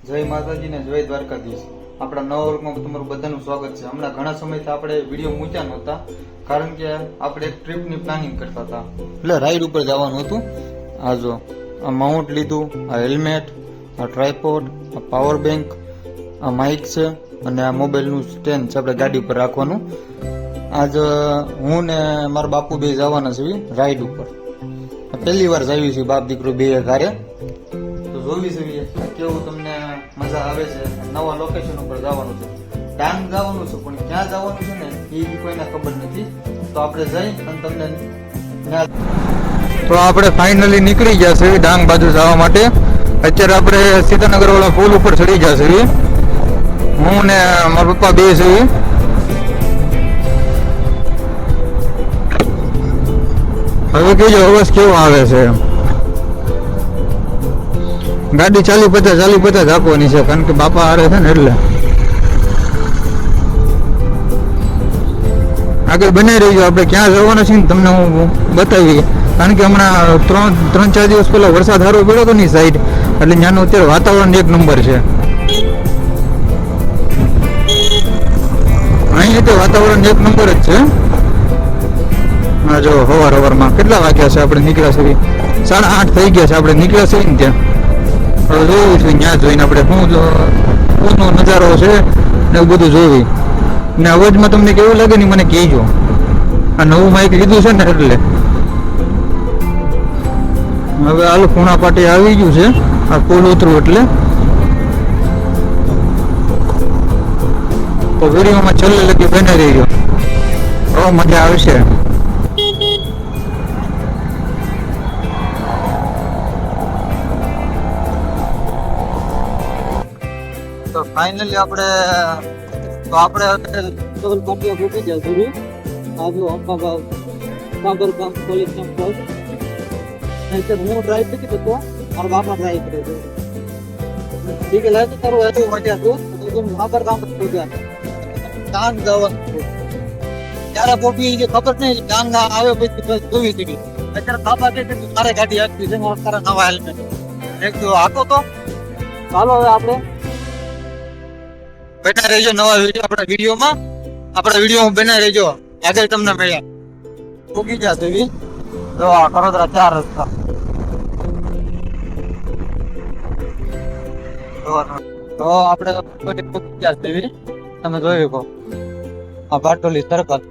જય માતાજી ને જય દ્વારકાધીશ. આપણા નવા વર્ગમાં તમારું બધાનું સ્વાગત છે. હમણાં ઘણા સમયથી આપણે વિડીયો મૂક્યા નહોતા, કારણ કે આપણે એક ટ્રીપની પ્લાનિંગ કરતા હતા, એટલે રાઈડ ઉપર જવાનું હતું. આ જો આ માઉન્ટ લીધું, આ હેલ્મેટ, આ ટ્રાયપોડ, આ પાવર બેંક, આ માઇક છે અને આ મોબાઈલનું સ્ટેન્ડ છે આપણે ગાડી ઉપર રાખવાનું. આજ હું ને મારા બાપુ બે જવાના છે રાઈડ ઉપર. પહેલી વાર જાવી છે બાપ દીકરો બે ઘરે, તો જોવી છે કેવું તમને મજા આવે છે. નવા લોકેશન ઉપર જવાનું છે, ડાંગ જવાનું છે, પણ ક્યાં જવાનું છે ને એ કોઈને ખબર નથી. તો આપણે જઈ અને તમને તો આપણે ફાઇનલી નીકળી ગયા છે ડાંગ બાજુ જવા માટે. અત્યારે આપણે સીતાનગર વાળા પુલ ઉપર ચડી ગયા છે. હું ને મારા પપ્પા બે છે. હવે કહેજો અવાજ કેવો આવે છે. ગાડી ચાલી પચાસ આપવાની છે, કારણ કે બાપા હારે છે ને એટલે. આગળ બનાવી રહીજો, આપણે ક્યાં જવાના છે ને તમને હું બતાવી. કારણ કે હમણાં ત્રણ ચાર દિવસ પહેલા વરસાદ સારો પડ્યો હતો ને સાઈડ, એટલે ત્યાંનું અત્યારે વાતાવરણ એક નંબર છે. અહીં તો વાતાવરણ એક નંબર જ છે. હા જો સવારમાં કેટલા વાગ્યા છે આપણે નીકળ્યા છે? 8:30 થઈ ગયા છે આપણે નીકળ્યા છે ને ત્યાં. હવે જોયું છે ત્યાં જોઈને આપણે શું નજારો છે ને એવું બધું જોયું. ને અવાજમાં તમને કેવું લાગે ને મને કહેજો. આ નવું માઇક લીધું છે ને એટલે. હવે હાલ ખૂણા પાટી આવી ગયું છે, આ પુલ ઉતરું એટલે. તો વિડીયોમાં છેલ્લે લગી બને રહીજો, બહુ મજા આવશે. તો ફાઇનલી આપણે પાટીઓ ફૂટી જાય સુધી આજુ કાગરગામ પોલીસ કેમ્પસ હું ડ્રાઈવ નથી કરતો, મારા બાપા ડ્રાઈવ કરે છે. ઠીક છે, લાગે તારું એટલું મજા તું કાગરગામ પહોંચ્યા ડાંગ જવાનું ત્યારે પોપી જે ખબર નહીં ડાંગ આવે પછી બસ જોવી હતી. અત્યારે બાપા કે તારે ગાડી આપી છે, તારા નવા હેલ્મેટ એક જો આતો તો ચાલો હવે આપણે બેઠા રહેજો નવા વિડીયોમાં બના રહેજો. આગળ તમને મળ્યા પૂકી જશે એવી તો કરોદરા 4 રસ્તા. તો આપણે પૂકી જશે એવી તમે જોઈ શકો. આ Bardoli circle.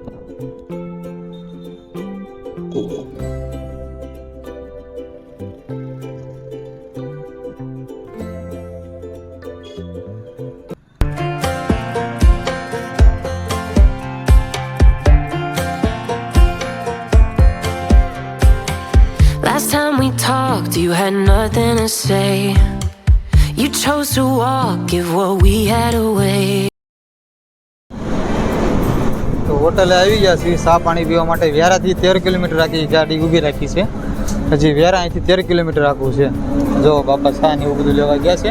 Last time we talked, you had nothing to say. You chose to walk, give what we had away. તો હોટલે આવી ગયા છીએ ચા પાણી પીવા માટે. વ્યારાથી 13 કિલોમીટર રાખી ગાડી ઊભી રાખી છે. હજી વ્યારા અહીંથી 13 કિલોમીટર રાખવું છે. જો બાપા ચા ને એવું બધું લેવા ગયા છે.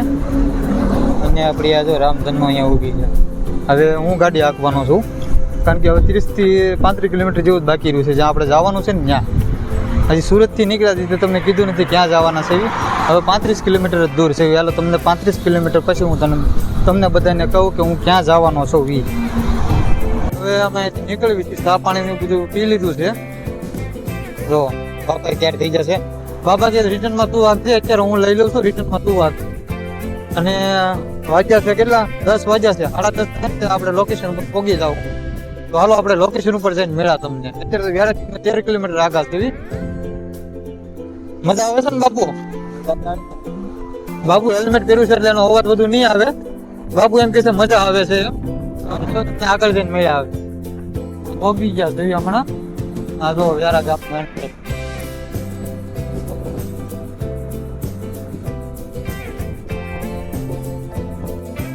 અને આપણી આ જો રામધનનો અહીંયા ઊભી છે. હવે હું ગાડી હાંકવાનો છું, કારણ કે હવે 30 થી 35 કિલોમીટર જેવું જ બાકી રહ્યું છે જ્યાં આપણે જવાનું છે ને ત્યાં. હજી સુરતથી નીકળ્યા તો તમને કીધું નથી ક્યાં જવાના છે. હવે 35 કિલોમીટર જ દૂર છે. હાલો તમને 35 કિલોમીટર પછી હું તમને બધાને કહું કે હું ક્યાં જવાનો છું. હવે અમે નીકળવી છીએ, ચા પાણીનું બધું પી લીધું છે. જો બાપા ક્યારે થઈ જશે. બાપા જે રિટર્નમાં તું વાગજે, અત્યારે હું લઈ લઉં છું, રિટર્નમાં તું વાગ. અને વાગ્યા છે કેટલા? 10 વાગ્યા છે. 10:30 આપણે લોકેશન ઉપર પહોંચી જાવ. તો હાલો આપણે લોકેશન ઉપર જઈને મળ્યા તમને. અત્યારે વ્યારાથી 13 કિલોમીટર આગળ સુધી. મજા આવે છે ને બાપુ? બાપુ હેલ્મેટ પહેર્યું છે એટલે એનો અવાજ બધું નહીં આવે. બાપુ એમ કે છે મજા આવે છે. આગળ જઈને મળ્યા આવે પહોંચી ગયા જોઈએ હમણાં. આ જો વ્યારા ગામ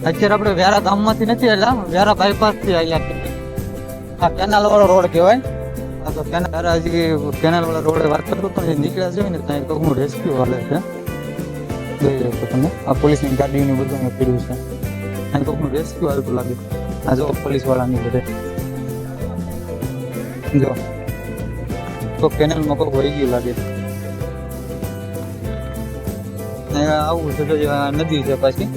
અત્યારે આપણે વ્યારા ગામમાંથી નથી, એટલે વ્યારા બાયપાસ થી આવ્યા. આ કેનાલ વાળો રોડ કહેવાય. આ તો કેનાલ વાળા રોડે વાત કરતો પણ નીકળ્યા છે ને ત્યાં તો હું રેસ્ક્યુ વાલે છે. જોઈ શકો તમે આ પોલીસની ગાડીઓને બધું મેં પીડ્યું છે. અહીં તો હું રેસ્ક્યુ આવતું લાગે. આ જો પોલીસ વાળાની બધે જો તો કેનાલમાં કોઈ વહી ગયું લાગે. ને આવું છે તો આ નદી છે પાછી.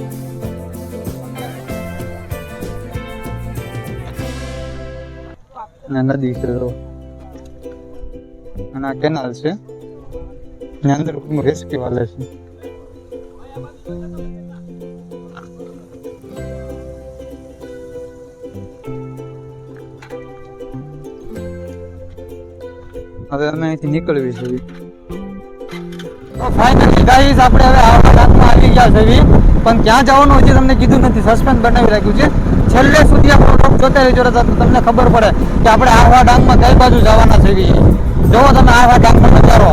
ને નદી છે તો અને આ કેનાલ છે ને અંદર રેસ્ક્યુ વાલે છે. હવે અમે અહીંથી નીકળવી છે. તો ફાઇનલી ગાઈસ આપણે હવે આવા ડાંગમાં આવી ગયા છે, પણ ક્યાં જવાનું હજી તમને કીધું નથી, સસ્પેન્સ બનાવી રાખ્યું છે. છેલ્લે સુધી આપણો બ્લોગ જોતા રહેજો તો તમને ખબર પડે કે આપણે આવા ડાંગમાં કઈ બાજુ જવાના છે. જોવો તમે આવા ડાંગનો નજારો.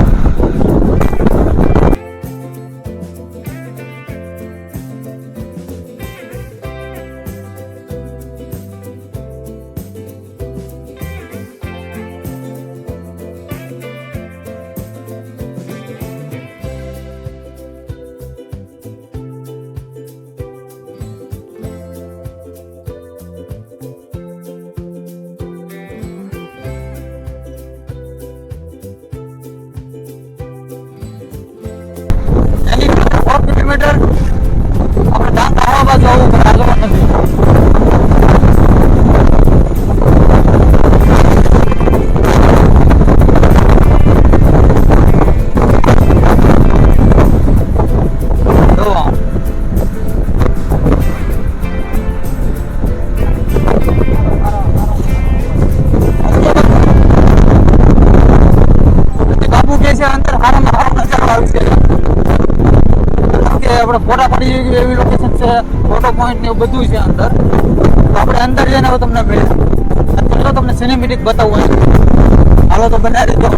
કિલોમીટર આપણે ડાંગ આવા બાજુ આવવું પડે, આગળ નથી. બાપુ કે છે અંદર હારામાં હારો નજારો આવશે. આપણે ફોટા પડી એવી લોકેશન છે, ફોટો પોઈન્ટ ને એવું બધું છે અંદર. તો આપણે અંદર જઈને હવે તમને મળીએ. ચાલો તમને સિનેમેટિક બતાવું. હાલો તો બનાવી દેજો.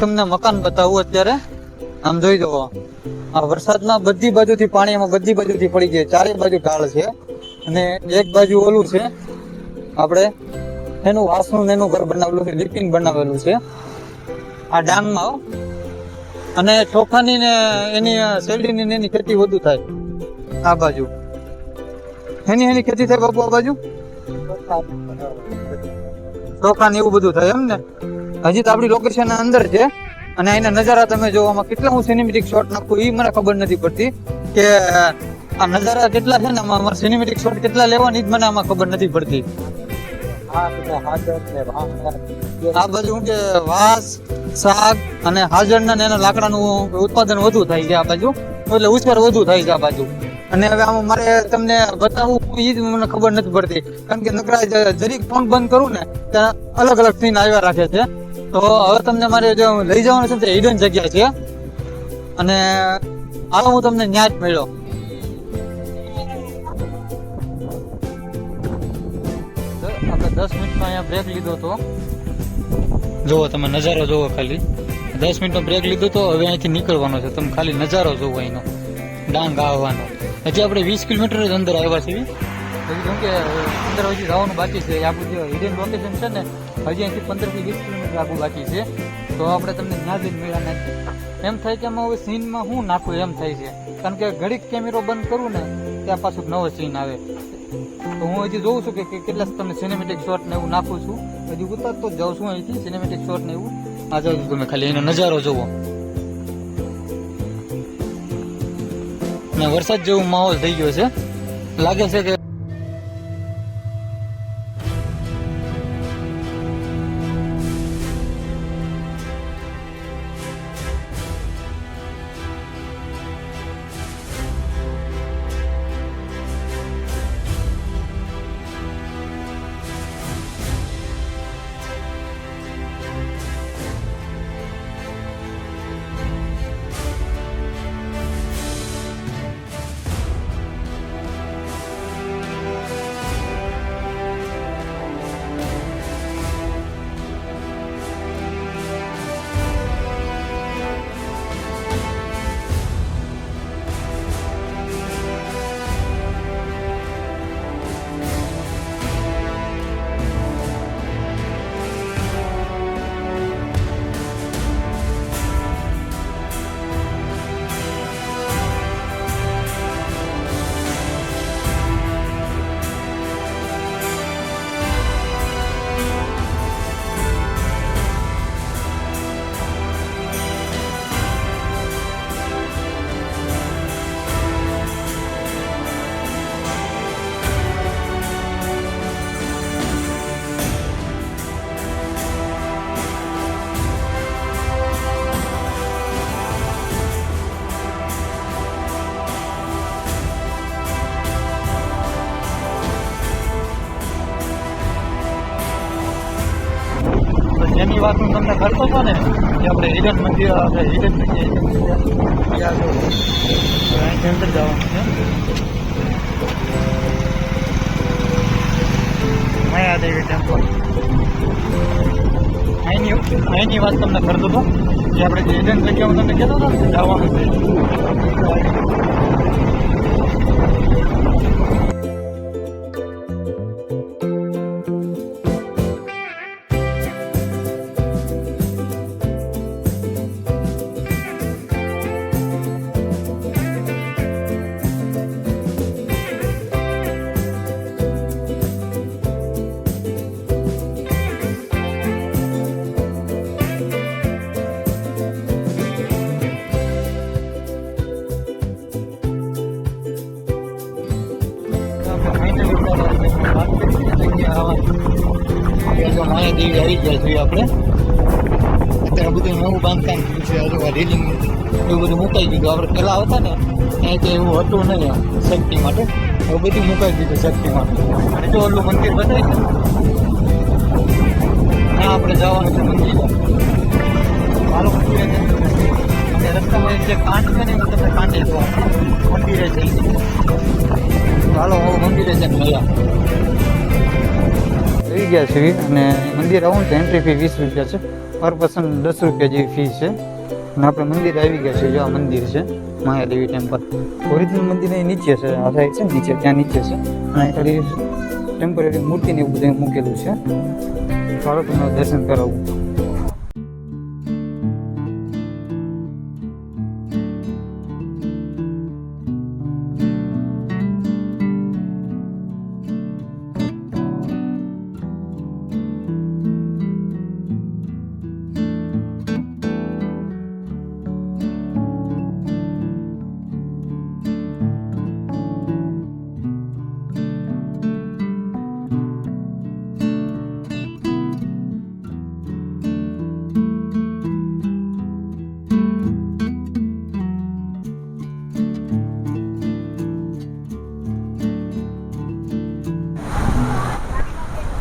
તમને મકાન બતાવું અત્યારે. આમ જોઈ દો, આ વરસાદમાં બધી બાજુથી પાણી એમાં બધી બાજુથી પડી જાય. ચારે બાજુ ઢાળ છે અને એક બાજુ ઓલું છે આપણે એનું વાસનું એનું ઘર બનાવેલું છે, લીપીને બનાવેલું છે આ ડાંગમાં. અને ચોખાની ને એની શેરડીની ને એની ખેતી વધુ થાય આ બાજુ. એની ખેતી થાય બાપુ આ બાજુ ચોખા ને એવું બધું થાય એમ ને. હજી તો આપણી લોકેશન અંદર છે અને એના નજારા તમે જો. આમાં કેટલા હું સિનેમેટિક શોટ નાખું એ મને ખબર નથી પડતી કે આ નજારા કેટલા છે ને આમાં સિનેમેટિક શોટ કેટલા લેવાની જ મને આમાં ખબર નથી પડતી. આ બાજુ શું કે વાંસ, શાક અને હાજરના ને એના લાકડાનું ઉત્પાદન વધુ થાય છે આ બાજુ, એટલે ઉછેર વધુ થાય છે આ બાજુ. અને હવે આમાં મારે તમને બતાવવું એ જ મને ખબર નથી પડતી, કારણ કે નકરા જરીક ફોન બંધ કરું ને ત્યાં અલગ અલગ સીન આવ્યા રાખે છે. તો હવે તમને મારે જો લઈ જવાનું છે તે હિડન જગ્યા છે અને હાલો હું તમને ન્યા જ મળ્યો. આપણે 10 મિનિટમાં અહીંયા બ્રેક લીધો હતો. જુઓ તમે નજારો જુઓ, ખાલી 10 મિનિટનો બ્રેક લીધો તો હવે અહીંથી નીકળવાનો છે. તમે ખાલી નજારો જોવો અહીંનો, ડાંગ આવવાનો. હજી આપણે 20 કિલોમીટર જ અંદર આવ્યા છીએ. હજી કેમ કે અંદર હજી જવાનું બાકી છે. આપણું જે હિડન લોકેશન છે ને હજી અહીંથી 15 થી 20 કિલોમીટર આગળ બાકી છે. તો આપણે તમને ત્યાં જ મળ્યા નથી. એમ થાય કે આમાં હવે સીનમાં હું નાખું એમ થાય છે, કારણ કે ઘડીક કેમેરો બંધ કરું ને ત્યાં પાછું નવો સીન આવે. તો હું હજી જોઉં છું કે કેટલા તમને સિનેમેટિક શોટ ને એવું નાખું છું. હજી ઉતારતો જ જાઉં છું અહીંથી સિનેમેટિક શોટ ને એવું. આ જાઉં છું, તમે ખાલી એનો નજારો જોવો. ને વરસાદ જેવો માહોલ થઈ ગયો છે, લાગે છે કે વાત હું તમને કરતો હતો ને કે આપણે હિડન મંદિર આપણે હિડન જગ્યાએ અહીંથી અંદર જવાનું છે માયાદેવી ટેમ્પલ. અહીંની વાત તમને કરતો હતો કે આપણે જે હિડન જગ્યામાં તમને કહેતો હતો ને જવાનું છે. માયાદેવી આવી ગયા છીએ આપણે. અત્યારે બધું નવું બાંધકામ થયું છે. હજુ રેલિંગ એવું બધું મુકાઈ દીધું. આપણે પહેલાં આવતા ને ત્યાં કે એવું હતું નહીં સેફ્ટી માટે. એવું બધું મુકાઈ દીધું સેફ્ટી માટે. અને જો ઓલું મંદિર બતાવી છે ત્યાં આપણે જવાનું છે મંદિર. હાલો મંદિરે અને રસ્તામાં જે કાંઠ છે ને તમને કાંઠે જોવા મંદિરે જઈ. હાલો મંદિરે જઈને મળ્યા આવી ગયા છે. અને મંદિર આવું તો એન્ટ્રી ફી 20 રૂપિયા છે. પર પર્સન 10 રૂપિયા જેવી ફી છે. અને આપણે મંદિર આવી ગયા છે. જો આ મંદિર છે માયાદેવી ટેમ્પલ. ઓરિજિનલ મંદિર અહીં નીચે છે. આ સાઈડ છે નીચે, ત્યાં નીચે છે. અને ખાલી ટેમ્પરરી મૂર્તિને એવું બધું મૂકેલું છે. ચાલો તમને દર્શન કરાવું.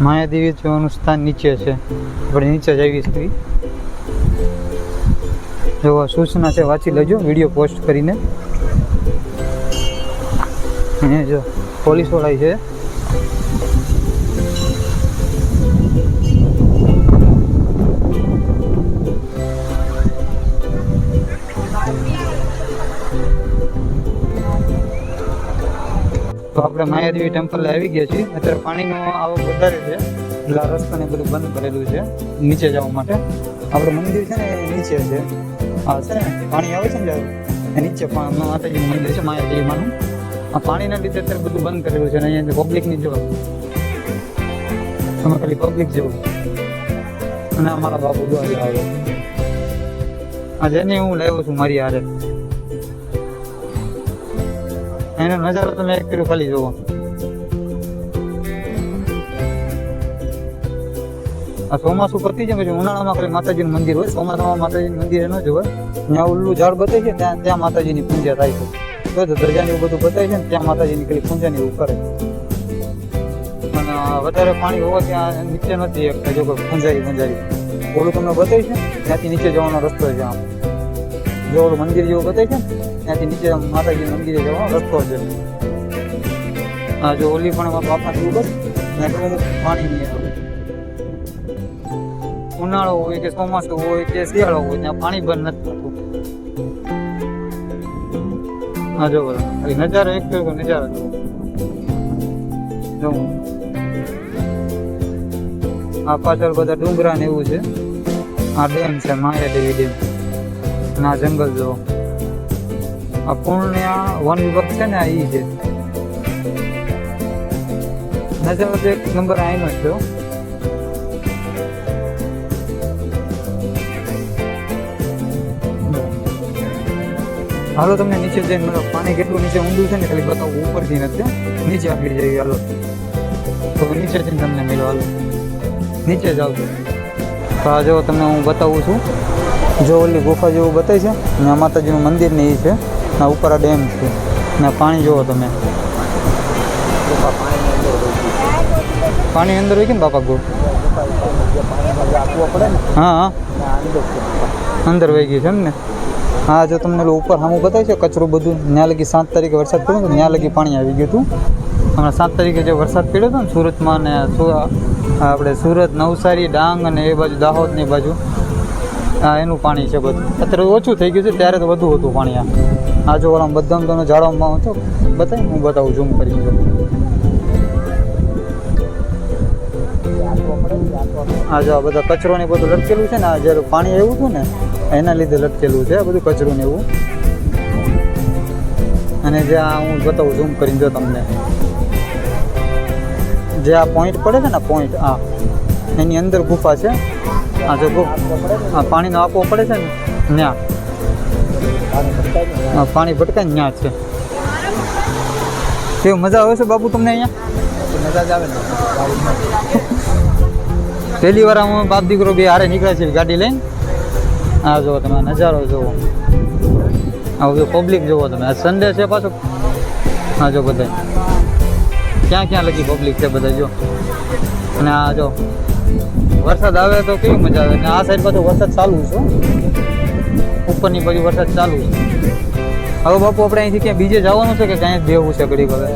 માયાદેવી જવાનું સ્થાન નીચે છે. આપણે નીચે જઈએ છીએ. જો સૂચના છે વાંચી લેજો વિડીયો પોસ્ટ કરીને. અહીંયા જો પોલીસવાળા છે. તો આપણે માયાદેવી ટેમ્પલ આવી ગયા છીએ. અત્યારે પાણીનો આવક વધારે છે એટલે આ રસ્તાને બધું બંધ કરેલું છે નીચે જવા માટે. આપણે મંદિર છે ને એ નીચે છે. હા છે ને પાણી આવે છે ને એ નીચે માતાજીનું મંદિર છે માયાદેવીમાંનું. આ પાણીના લીધે અત્યારે બધું બંધ કરેલું છે. અને અહીંયા પબ્લિકની જો તમે ખાલી પબ્લિક જેવું. અને અમારા બાપુ દ્વારા આવે આ જેને હું લાવ્યો છું મારી હારે. એનો નજારો તમે એક ફેરો ખાલી જોવો. આ ચોમાસું પતી જાય પછી ઉનાળામાં ખાલી માતાજીનું મંદિર હોય. ચોમાસામાં માતાજીનું મંદિર ન જોવે. ત્યાં ઓલું ઝાડ બતાવે છે ત્યાં માતાજીની પૂજા થાય છે. તો ધજાને એવું બધું બતાવે છે ને ત્યાં માતાજીની ખાલી પૂજાને એવું કરે. અને વધારે પાણી હોવા ત્યાં નીચે નથી એકતા. જો પૂંજારી ઓલું તમને બતાવી છે ત્યાંથી નીચે જવાનો રસ્તો છે. આમ જો ઓલું મંદિર જેવું બતાવે છે ને ત્યાંથી નીચે માતાજીના મંદિરે જવાનો રસ્તો છે. હા જો ઓલી પણ બાપા જેવું બસ ત્યાં પાણી નહીં આવે. ઉનાળો હોય કે ચોમાસું હોય કે શિયાળો હોય ત્યાં પાણી બંધ નથી થતું. હા જો બરાબર નજારો એક નજારો જો આ પાછળ બધા ડુંગરા ને એવું છે. આ ડેમ છે માયાદેવી ડેમ. અને આ જંગલ જો આ પૂર્ણિયા વન વિભાગ છે ને આ ઈ છે. નજારો તો એક નંબર આઈનો જ છે. હાલો તમને નીચે જઈને મતલબ પાણી કેટલું નીચે ઊંડું છે ને ખાલી બતાવું. ઉપરથી નથી નીચે આપી જઈએ. હાલો તો નીચે જઈને તમને મળ્યો. હાલો નીચે જાવ તો આ જો તમને હું બતાવું છું. જો ઓલી ગુફા જેવું બતાવી છે ને આ માતાજીનું મંદિર ને એ છે. આ ઉપર આ ડેમ છે ને પાણી જુઓ તમે. પાણી અંદર હોય કે ને બાપા ગો હા હા અંદર વહી ગયું છે એમ ને. હા જો તમને ઉપર સામું બતાવી છે કચરો બધું ત્યાં લગી 7 તારીખે વરસાદ પડ્યો તો ત્યાં લગી પાણી આવી ગયું હતું. હમણાં 7 તારીખે જે વરસાદ પડ્યો હતો ને સુરતમાં ને આપણે સુરત નવસારી ડાંગ અને એ બાજુ દાહોદની બાજુ એનું પાણી છે બધું. અત્યારે ઓછું થઈ ગયું છે, ત્યારે તો વધુ હતું પાણી. આ જો ઓલા બધા તમને જાળવવામાં હતો બતાવી હું બતાવું ઝૂમ કરી જો. આ જો આ બધા કચરો ને બધું લટકેલું છે ને, આ જ્યારે પાણી આવ્યું હતું ને એના લીધે લટકેલું છે આ બધું કચરું ને એવું. અને જે આ હું બતાવું ઝૂમ કરીને જો તમને, જે આ પોઈન્ટ પડે છે ને પોઈન્ટ, આ એની અંદર ગુફા છે. આ જો આ પાણીનો આપવો પડે છે ને ત્યાં પાણી ભટકાય ને ત્યાં છે. કેવું મજા આવે છે બાપુ તમને અહીંયા? મજા જ આવે ને. પહેલી વાર હું બાપ દીકરો બે હારે નીકળ્યા છે ગાડી લઈને. આ જુઓ તમે નજારો જુઓ, આ બધું પબ્લિક જુઓ તમે. આ સન્ડે છે પાછો. આ જો બધા ક્યાં ક્યાં લગી પબ્લિક છે બધા જો. અને આ જો વરસાદ આવે તો કેવી મજા આવે. અને આ સાઈડ પાછો વરસાદ ચાલુ છે, ઉપરની બાજુ વરસાદ ચાલુ છે. હવે બાપુ આપણે અહીંથી ક્યાં બીજે જવાનું છે કે ક્યાંય બેવું છે ઘડીક? હવે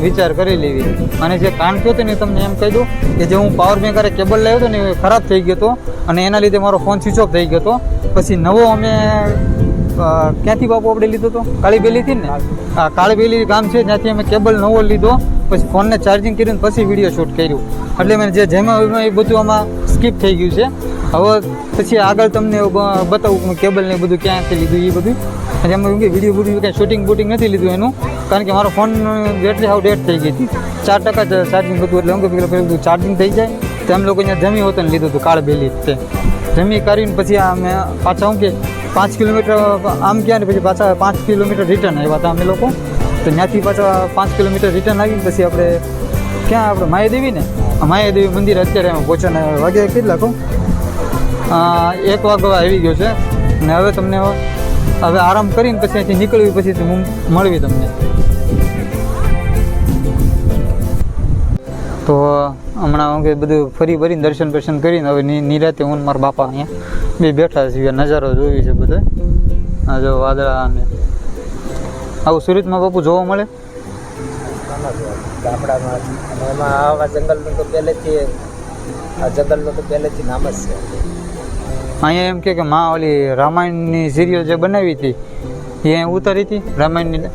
વિચાર કરી લેવી. અને જે કાન થયો હતો ને તમને એમ કહી દઉં કે જે હું પાવર બેંક અરે કેબલ લાવ્યો હતો ને એ ખરાબ થઈ ગયો હતો અને એના લીધે મારો ફોન સ્વિચ ઓફ થઈ ગયો હતો. પછી નવો અમે ક્યાંથી બાપુ આપણે લીધો હતો? કાળીબેલીથી ને. હા, કાળીબેલી ગામ છે ત્યાંથી અમે કેબલ નવો લીધો. પછી ફોનને ચાર્જિંગ કર્યું ને પછી વિડીયો શૂટ કર્યું. એટલે મેં જે જેમાં એ બધું આમાં સ્કીપ થઈ ગયું છે. હવે પછી આગળ તમને બતાવું કેબલ ને બધું ક્યાંથી લીધું એ બધું. અને એમાં કે વિડીયો કાંઈ શૂટિંગ બૂટિંગ નથી લીધું એનું, કારણ કે મારો ફોન બેટરી હાવ ડેડ થઈ ગઈ હતી. 4% ચાર્જિંગ હતું. એટલે હું બધું ચાર્જિંગ થઈ જાય તો એમ લોકો અહીંયા જમી હોતું ને લીધું હતું કાળબેલી તે. જમી કરીને પછી અમે પાછા હું કે 5 કિલોમીટર આમ ગયા ને પછી પાછા 5 કિલોમીટર રિટર્ન આવ્યા હતા અમે લોકો. તો ત્યાંથી પાછા 5 કિલોમીટર રિટર્ન આવીને પછી આપણે ક્યાં આપણે માયાદેવી ને, માયાદેવી મંદિર અત્યારે અમે પહોંચ્યા. વાગે કેટલા કહું 1 વાગવા આવી ગયો છે. ને હવે તમને હવે આરામ કરીને પછી અહીંથી નીકળવી પછી હું મળવી તમને. તો હમણાં હું કે બધું ફરી ભરીને દર્શન કરીને હવે નિરાતે હું મારા બાપા અહીંયા બે બેઠા છીએ. નજારો જોઈ છે બધો. આ જો વાદળા અને આવું સુરતમાં બાપુ જોવા મળે ગામડામાં. એમાં આવા જંગલનું તો પહેલેથી નામ જ છે. અહીંયા એમ કે માં ઓલી રામાયણની સિરિયલ જે બનાવી હતી એ અહીં ઉતારી હતી. રામાયણની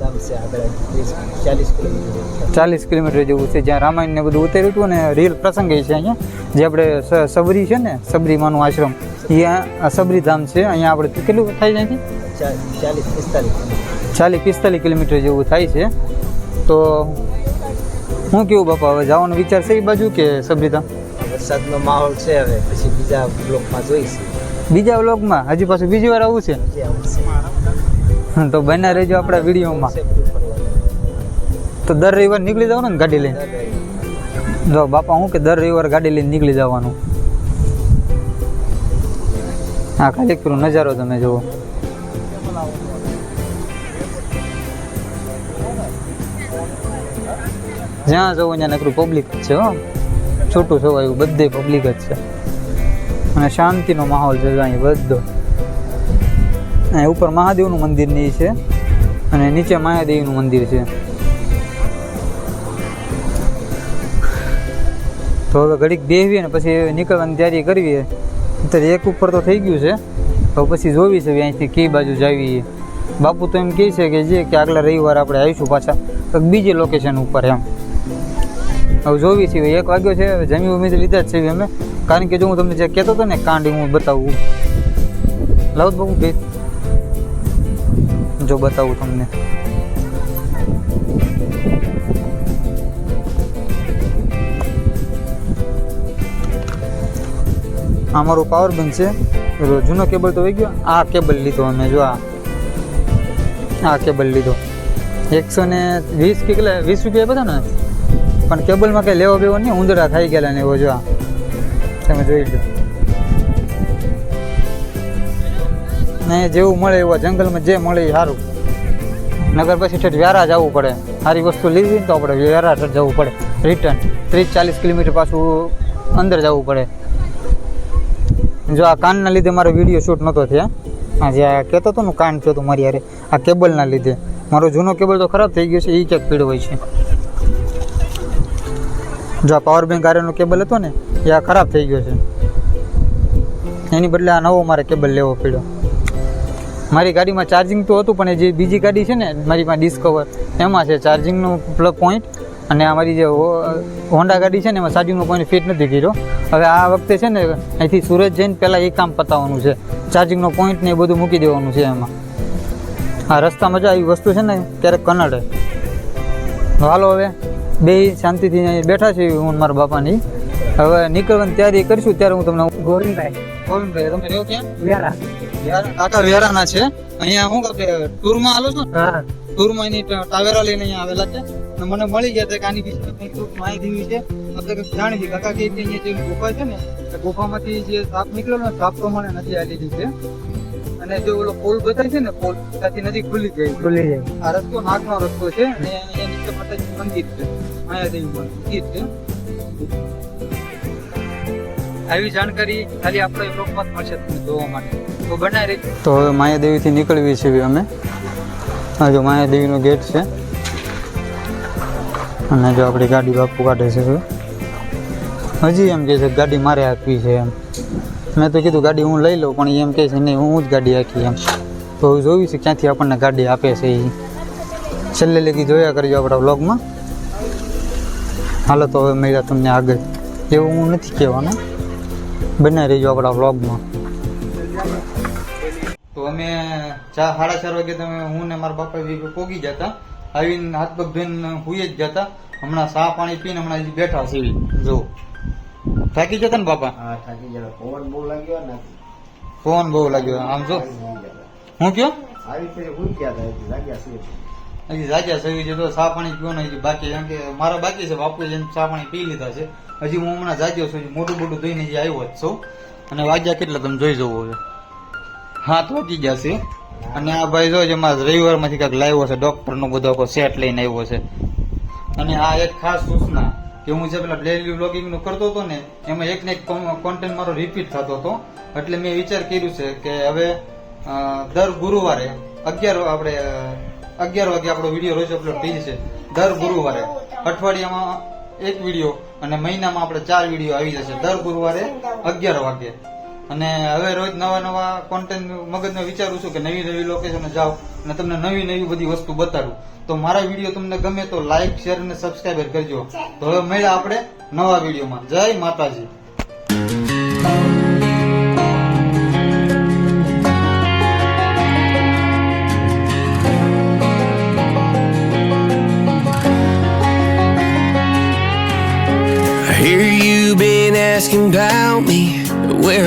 40 કિલોમીટર જેવું છે જ્યાં રામાયણને બધું ઉતાર્યું હતું. અને રિયલ પ્રસંગ એ છે અહીંયા જે આપણે સબરી છે ને, સબરી માનું આશ્રમ, એ આ સબરી ધામ છે. અહીંયા આપણે કેટલું થાય છે અહીંથી? 40-45 કિલોમીટર જેવું થાય છે. તો હું કેવું બાપા, હવે જવાનો વિચાર છે એ બાજુ કે સબરી ધામ? વરસાદનો માહોલ છે, હવે પછી બીજા બ્લોકમાં જોઈશું. બીજા વ્લોગમાં હજી પાછું બીજી વાર આવું છે તો બના રહેજો આપણા વિડીયોમાં. તો દર રવિવાર નીકળી જવાનું ને ગાડી લઈને? જો બાપા હું કે દર રવિવાર ગાડી લઈને નીકળી જવાનું. હા, ખાલી પેલો નજારો તમે જુઓ. જ્યાં જવું ત્યાં નકરું પબ્લિક જ છે. હો, છોટું છવાયું બધે પબ્લિક જ છે. અને શાંતિનો માહોલ છે અહીં બધો. અહીં ઉપર મહાદેવનું મંદિર ની છે અને નીચે માયાદેવીનું મંદિર છે. તો હવે ઘડીક બેસવીએ ને પછી નીકળવાની તૈયારી કરવી. અત્યારે 1 ઉપર તો થઈ ગયું છે. તો પછી જોવી છે અહીંથી કઈ બાજુ જાવી. બાપુ તો એમ કહે છે કે આગલા રવિવાર આપણે આવીશું પાછા તો બીજી લોકેશન ઉપર એમ. હવે જોવી છે. 1 વાગ્યો છે. જમી ઉમેદ લીધા જ છે અમે, કારણ કે જો હું તમને જે કહેતો હતો ને કાંડ હું બતાવું. લાવ બાપુ બે જો બતાવું તમને. આ મારું પાવર બેંક છે. જૂનો કેબલ તો વહી ગયો. આ કેબલ લીધો અમે. જો આ કેબલ લીધો 120 કે કેટલા 20 રૂપિયા બધા ને. પણ કેબલમાં કંઈ લેવો બેવો નહીં, ઉંદરા ખાઈ ગયેલા ને એવો. જો તમે જોઈ લો. ને જેવું મળે એવું જંગલમાં જે મળે એ સારું. નગર પછી ઠેઠ વ્યારા જવું પડે. સારી વસ્તુ લીધી ને તો આપણે વ્યારા ઠેઠ જવું પડે રિટર્ન 30-40 કિલોમીટર પાછું અંદર જવું પડે. જો આ કાનના લીધે મારો વિડીયો શૂટ નહોતો થયા. હા, જે આ કહેતો હતો ને કાન થયો હતો મારી યારે, આ કેબલના લીધે મારો જૂનો કેબલ તો ખરાબ થઈ ગયો છે, એ ક્યાંક પીડ્યો હોય છે. જો આ પાવર બેંક આરેનો કેબલ હતો ને એ આ ખરાબ થઈ ગયો છે, એની બદલે આ નવો મારે કેબલ લેવો પડ્યો. મારી ગાડીમાં ચાર્જિંગ તો હતું, પણ જે બીજી ગાડી છે ને મારી પાસે ડિસ્કવર, એમાં છે ચાર્જિંગનું પ્લગ પોઈન્ટ, અને અમારી જે હોન્ડા ગાડી છે ને એમાં ચાર્જિંગનો પોઈન્ટ ફિટ નથી કર્યો. હવે આ વખતે છે ને અહીંથી સુરત જઈને પહેલાં એ કામ પતાવવાનું છે, ચાર્જિંગનો પોઈન્ટ ને એ બધું મૂકી દેવાનું છે એમાં. આ રસ્તામાં જો આવી વસ્તુ છે ને ક્યારેક કનડે. હાલો હવે બે શાંતિથી અહીં બેઠા છે હું મારા બાપાની. હવે નીકળવાની તૈયારી કરીશું ત્યારે હું તમને. ગોવિંદભાઈ તમે રહ્યો ક્યાં? વ્યારા. કાકા વેરાના છે. અહીંયા શું કે ટૂરમાં આલો છો? હા, ટૂરમાં એની ટાવેરા લઈને અહીંયા આવેલા છે. અને મને મળી ગયા હતા કે આની વિશે કંઈક માહિતી છે, આપણે કંઈક જાણીએ. કાકા કે અહીંયા જે ગુફા છે ને એ ગુફામાંથી જે સાપ નીકળ્યો ને સાપ પ્રમાણે નથી આવેલી છે, અને જે ઓલો પુલ બતાય છે ને પુલ ત્યાંથી નદી ખુલી જાય. ખુલી જાય. આ રસ્તો નાગનો રસ્તો છે, અને અહીંયા નીચે માતાજી મંદિર છે, માયાદેવી મંદિર છે. આવી જાણકારી ખાલી આપણે બ્લોગમાં જ મળશે તમને જોવા માટે, તો બનાવી રહી. તો હવે માયાદેવીથી નીકળવી છે અમે. આ જો માયાદેવીનો ગેટ છે, અને જો આપણી ગાડી બાપુ કાઢે છે. હજી એમ કહે છે ગાડી મારે આપવી છે એમ. મેં તો કીધું ગાડી હું લઈ લઉં, પણ એમ કહે છે નહીં હું જ ગાડી આખી એમ. તો જોયું છે ક્યાંથી આપણને ગાડી આપે છે એ છેલ્લે લગી જોયા કરજો આપણા વ્લોગમાં. હાલો તો હવે મળ્યા તમને આગળ, એવું હું નથી કહેવાનું, બનાવી રહીજો આપણા વ્લોગમાં. તો અમે 4:30 વાગે તમે હું ને મારા બાપા પોગી જતા, આવીને હાથ પગ ધોઈને હુઈ જ જતા. હમણાં ચા પાણી પીને હમણાં હજી બેઠા છીએ. જો થાકી જતા ને બાપા? હા, થાકી જતા. પવન બહુ લાગ્યો ને. પવન બહુ લાગ્યો. આમ જો હું કયો આવી રીતે ભૂલ ગયા હતા, લાગ્યા છે હજી જાગ્યા સવી છે. તો ચા પાણી પીવો ને હજી બાકી, કેમ કે મારા બાકી છે. બાપુએ જેને ચા પાણી પી લીધા છે. હજી હું હમણાં જાગ્યો છું, મોટું મોટું ધોઈને હજી આવ્યો જ છું. અને વાગ્યા કેટલા તમે જોઈ જવો હવે 7 વાગી ગયા છે. અને આ ભાઈ જો જે મારા રવિવારમાંથી કાંઈક લાવ્યો છે, ડોક્ટરનો બધો આખો સેટ લઈને આવ્યો છે. અને આ એક ખાસ સૂચના કે હું જે પેલા ડેલી વ્લોગિંગનું કરતો હતો ને એમાં એક ને એક કોન્ટેન્ટ મારો રિપીટ થતો હતો. એટલે મેં વિચાર કર્યું છે કે હવે દર ગુરુવારે 11 વાગે આપણો વિડીયો રોજ અપલોડ થઈ જશે. દર ગુરુવારે અઠવાડિયામાં એક વિડીયો, અને મહિનામાં આપણે 4 વિડીયો આવી જશે દર ગુરુવારે 11 વાગે. અને હવે રોજ નવા નવા કોન્ટેન્ટ મગજમાં વિચારું છું કે નવી નવી લોકેશને જાઓ અને તમને નવી નવી બધી વસ્તુ બતાડું. તો મારા વિડીયો તમને ગમે તો લાઈક, શેર અને સબસ્ક્રાઈબ કરજો. તો હવે મળ્યા આપણે નવા વિડીયોમાં. જય માતાજી. I hear you been asking about me, where